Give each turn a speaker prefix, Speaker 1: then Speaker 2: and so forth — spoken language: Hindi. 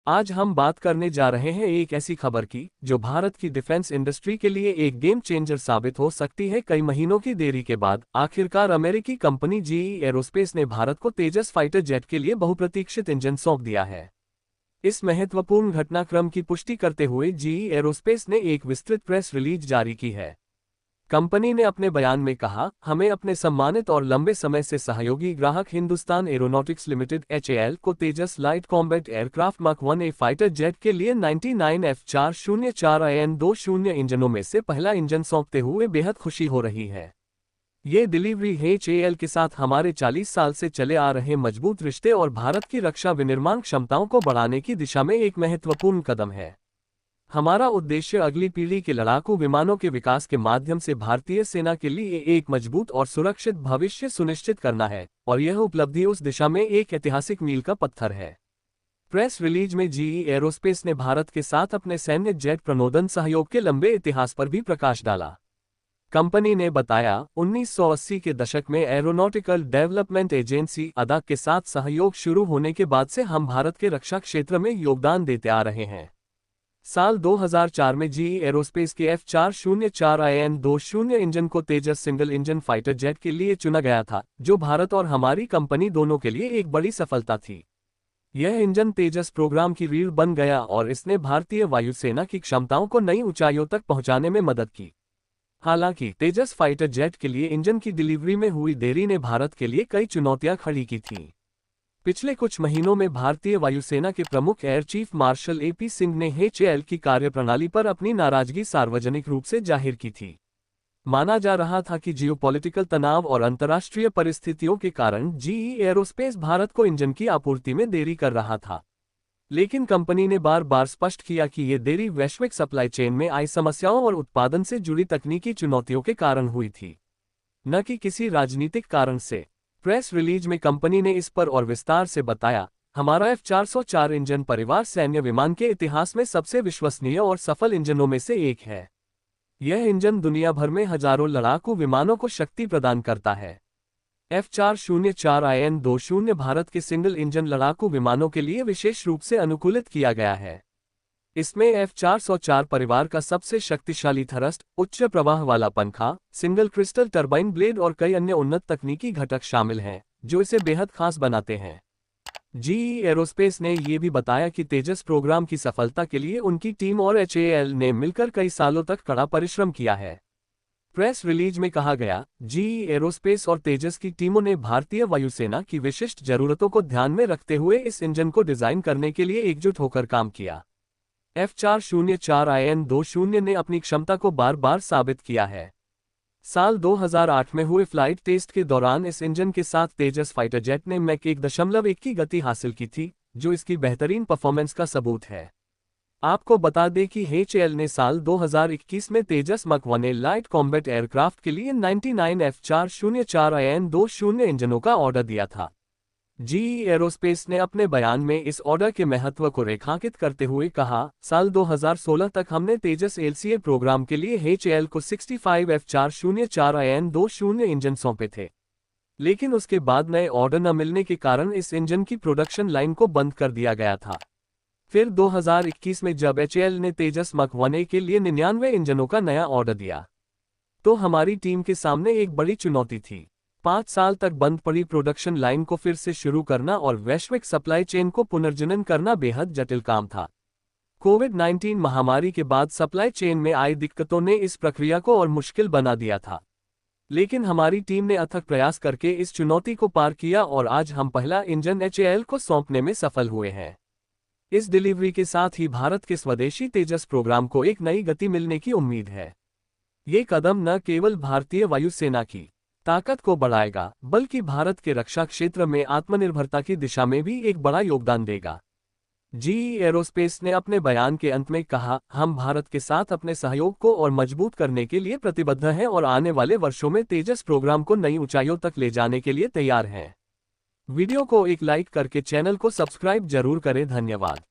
Speaker 1: आज हम बात करने जा रहे हैं एक ऐसी खबर की जो भारत की डिफेंस इंडस्ट्री के लिए एक गेम चेंजर साबित हो सकती है। कई महीनों की देरी के बाद आखिरकार अमेरिकी कंपनी जीई एरोस्पेस ने भारत को तेजस फाइटर जेट के लिए बहुप्रतीक्षित इंजन सौंप दिया है। इस महत्वपूर्ण घटनाक्रम की पुष्टि करते हुए जीई एरोस्पेस ने एक विस्तृत प्रेस रिलीज जारी की है। कंपनी ने अपने बयान में कहा, हमें अपने सम्मानित और लंबे समय से सहयोगी ग्राहक हिंदुस्तान एरोनॉटिक्स लिमिटेड (HAL) को तेजस लाइट कॉम्बैट एयरक्राफ्ट मक 1A फाइटर जेट के लिए 99 F404IN-20 इंजनों में से पहला इंजन सौंपते हुए बेहद खुशी हो रही है। ये डिलीवरी HAL के साथ हमारे 40 साल से चले आ रहे मजबूत रिश्ते और भारत की रक्षा विनिर्माण क्षमताओं को बढ़ाने की दिशा में एक महत्वपूर्ण कदम है। हमारा उद्देश्य अगली पीढ़ी के लड़ाकू विमानों के विकास के माध्यम से भारतीय सेना के लिए एक मजबूत और सुरक्षित भविष्य सुनिश्चित करना है, और यह उपलब्धि उस दिशा में एक ऐतिहासिक मील का पत्थर है। प्रेस रिलीज में जीई एरोस्पेस ने भारत के साथ अपने सैन्य जेट प्रणोदन सहयोग के लंबे इतिहास पर भी प्रकाश डाला। कंपनी ने बताया, 1980 के दशक में एरोनॉटिकल डेवलपमेंट एजेंसी (ADA) के साथ सहयोग शुरू होने के बाद से हम भारत के रक्षा क्षेत्र में योगदान देते आ रहे हैं। साल 2004 में जीई एरोस्पेस के F404IN-20 इंजन को तेजस सिंगल इंजन फाइटर जेट के लिए चुना गया था, जो भारत और हमारी कंपनी दोनों के लिए एक बड़ी सफलता थी। यह इंजन तेजस प्रोग्राम की रीढ़ बन गया और इसने भारतीय वायुसेना की क्षमताओं को नई ऊंचाइयों तक पहुंचाने में मदद की। हालांकि तेजस फाइटर जेट के लिए इंजन की डिलीवरी में हुई देरी ने भारत के लिए कई चुनौतियां खड़ी की थीं। पिछले कुछ महीनों में भारतीय वायुसेना के प्रमुख air chief marshal AP Singh ने HAL की कार्यप्रणाली पर अपनी नाराजगी सार्वजनिक रूप से जाहिर की थी। माना जा रहा था कि जियोपॉलिटिकल तनाव और अंतर्राष्ट्रीय परिस्थितियों के कारण जीई एरोस्पेस भारत को इंजन की आपूर्ति में देरी कर रहा था। लेकिन कंपनी ने बार बार स्पष्ट किया कि ये देरी वैश्विक सप्लाई चेन में आई समस्याओं और उत्पादन से जुड़ी तकनीकी चुनौतियों के कारण हुई थी, न कि किसी राजनीतिक कारण से। प्रेस रिलीज में कंपनी ने इस पर और विस्तार से बताया, हमारा F404 इंजन परिवार सैन्य विमान के इतिहास में सबसे विश्वसनीय और सफल इंजनों में से एक है। यह इंजन दुनिया भर में हजारों लड़ाकू विमानों को शक्ति प्रदान करता है। F404IN-20 भारत के सिंगल इंजन लड़ाकू विमानों के लिए विशेष रूप से अनुकूलित किया गया है। इसमें F404 परिवार का सबसे शक्तिशाली थ्रस्ट, उच्च प्रवाह वाला पंखा, सिंगल क्रिस्टल टरबाइन ब्लेड और कई अन्य उन्नत तकनीकी घटक शामिल हैं, जो इसे बेहद खास बनाते हैं। जीई एरोस्पेस ने यह भी बताया कि तेजस प्रोग्राम की सफलता के लिए उनकी टीम और HAL ने मिलकर कई सालों तक कड़ा परिश्रम किया है। प्रेस रिलीज में कहा गया, जीई एरोस्पेस और तेजस की टीमों ने भारतीय वायुसेना की विशिष्ट जरूरतों को ध्यान में रखते हुए इस इंजन को डिजाइन करने के लिए एकजुट होकर काम किया। F404IN-20 ने अपनी क्षमता को बार बार साबित किया है। साल 2008 में हुए फ्लाइट टेस्ट के दौरान इस इंजन के साथ तेजस फाइटर जेट ने मैक 1.1 की गति हासिल की थी, जो इसकी बेहतरीन परफॉर्मेंस का सबूत है। आपको बता दें कि HAL ने साल 2021 में तेजस मक 1A लाइट कॉम्बैट एयरक्राफ्ट के लिए 99 F404IN-20 इंजनों का ऑर्डर दिया था। जीई एरोस्पेस ने अपने बयान में इस ऑर्डर के महत्व को रेखांकित करते हुए कहा, साल 2016 तक हमने तेजस LCA प्रोग्राम के लिए HAL को 65 F404IN-20 इंजन सौंपे थे। लेकिन उसके बाद नए ऑर्डर न मिलने के कारण इस इंजन की प्रोडक्शन लाइन को बंद कर दिया गया था। फिर 2021 में जब HAL ने तेजस मक 1A के लिए 99 इंजनों का नया ऑर्डर दिया, तो हमारी टीम के सामने एक बड़ी चुनौती थी। 5 साल तक बंद पड़ी प्रोडक्शन लाइन को फिर से शुरू करना और वैश्विक सप्लाई चेन को पुनर्जनन करना बेहद जटिल काम था। कोविड-19 महामारी के बाद सप्लाई चेन में आई दिक्कतों ने इस प्रक्रिया को और मुश्किल बना दिया था। लेकिन हमारी टीम ने अथक प्रयास करके इस चुनौती को पार किया और आज हम पहला इंजन HAL को सौंपने में सफल हुए हैं। इस डिलीवरी के साथ ही भारत के स्वदेशी तेजस प्रोग्राम को एक नई गति मिलने की उम्मीद है। ये कदम न केवल भारतीय वायुसेना की ताकत को बढ़ाएगा, बल्कि भारत के रक्षा क्षेत्र में आत्मनिर्भरता की दिशा में भी एक बड़ा योगदान देगा। जीई एरोस्पेस ने अपने बयान के अंत में कहा, हम भारत के साथ अपने सहयोग को और मजबूत करने के लिए प्रतिबद्ध हैं और आने वाले वर्षों में तेजस प्रोग्राम को नई ऊंचाइयों तक ले जाने के लिए तैयार हैं। वीडियो को एक लाइक करके चैनल को सब्सक्राइब जरूर करें। धन्यवाद।